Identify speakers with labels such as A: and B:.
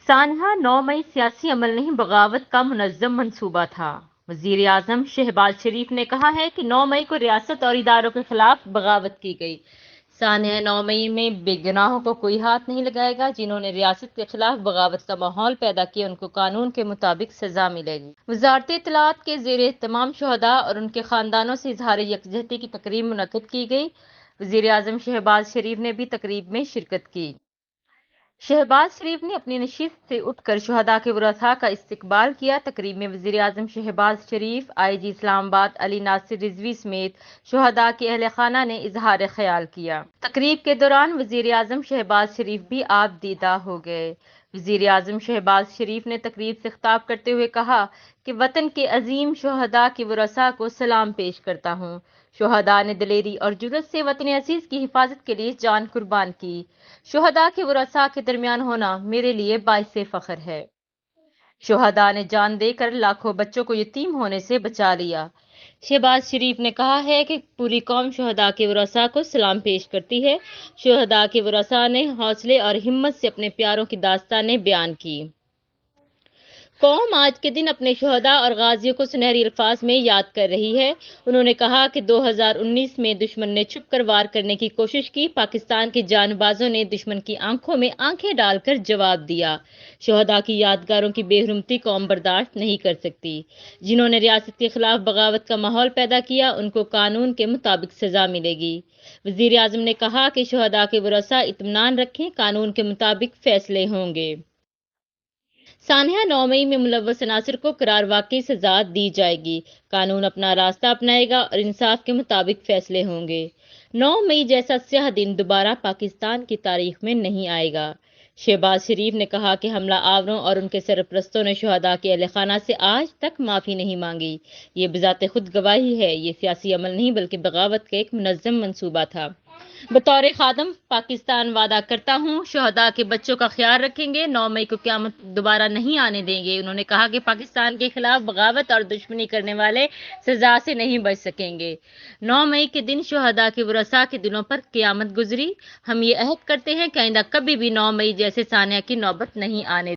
A: سانحہ 9 مئی سیاسی عمل نہیں بغاوت کا منظم منصوبہ تھا۔ وزیر اعظم شہباز شریف نے کہا ہے کہ 9 مئی کو ریاست اور اداروں کے خلاف بغاوت کی گئی۔ سانحہ 9 مئی میں بے گناہوں کو کوئی ہاتھ نہیں لگائے گا۔ جنہوں نے ریاست کے خلاف بغاوت کا ماحول پیدا کیا ان کو قانون کے مطابق سزا ملے گی۔ وزارت اطلاعات کے زیر اہتمام شہداء اور ان کے خاندانوں سے اظہار یکجہتی کی تقریب منعقد کی گئی۔ وزیر اعظم شہباز شریف نے بھی تقریب میں شرکت کی۔ شہباز شریف نے اپنی نشست سے اٹھ کر شہداء کے ورثاء کا استقبال کیا۔ تقریب میں وزیر اعظم شہباز شریف، آئی جی اسلام آباد علی ناصر رضوی سمیت شہداء کے اہل خانہ نے اظہار خیال کیا۔ تقریب کے دوران وزیر اعظم شہباز شریف بھی آپ دیدہ ہو گئے۔ وزیر اعظم شہباز شریف نے تقریب سے خطاب کرتے ہوئے کہا کہ وطن کے عظیم شہداء کے ورثاء کو سلام پیش کرتا ہوں۔ شہداء نے دلیری اور جرأت سے وطن عزیز کی حفاظت کے لیے جان قربان کی۔ شہداء کے ورثاء کے درمیان ہونا میرے لیے باعث فخر ہے۔ شہداء نے جان دے کر لاکھوں بچوں کو یتیم ہونے سے بچا لیا۔ شہباز شریف نے کہا ہے کہ پوری قوم شہداء کے ورثاء کو سلام پیش کرتی ہے۔ شہداء کے ورثاء نے حوصلے اور ہمت سے اپنے پیاروں کی داستانیں بیان کی۔ قوم آج کے دن اپنے شہداء اور غازیوں کو سنہری الفاظ میں یاد کر رہی ہے۔ انہوں نے کہا کہ 2019 میں دشمن نے چھپ کر وار کرنے کی کوشش کی۔ پاکستان کے جان بازوں نے دشمن کی آنکھوں میں آنکھیں ڈال کر جواب دیا۔ شہداء کی یادگاروں کی بے حرمتی قوم برداشت نہیں کر سکتی۔ جنہوں نے ریاست کے خلاف بغاوت کا ماحول پیدا کیا ان کو قانون کے مطابق سزا ملے گی۔ وزیر اعظم نے کہا کہ شہداء کے ورثاء اطمینان رکھیں، قانون کے مطابق فیصلے ہوں گے۔ سانحہ 9 مئی میں ملوث عناصر کو قرار واقعی سزا دی جائے گی۔ قانون اپنا راستہ اپنائے گا اور انصاف کے مطابق فیصلے ہوں گے۔ 9 مئی جیسا سیاہ دن دوبارہ پاکستان کی تاریخ میں نہیں آئے گا۔ شہباز شریف نے کہا کہ حملہ آوروں اور ان کے سرپرستوں نے شہداء کے اہل خانہ سے آج تک معافی نہیں مانگی۔ یہ بذات خود گواہی ہے۔ یہ سیاسی عمل نہیں بلکہ بغاوت کا ایک منظم منصوبہ تھا۔ بطور خادم پاکستان وعدہ کرتا ہوں شہداء کے بچوں کا خیال رکھیں گے، 9 مئی کو قیامت دوبارہ نہیں آنے دیں گے۔ انہوں نے کہا کہ پاکستان کے خلاف بغاوت اور دشمنی کرنے والے سزا سے نہیں بچ سکیں گے۔ 9 مئی کے دن شہداء کے ورثاء کے دلوں پر قیامت گزری۔ ہم یہ عہد کرتے ہیں کہ آئندہ کبھی بھی 9 مئی جیسے سانحہ کی نوبت نہیں آنے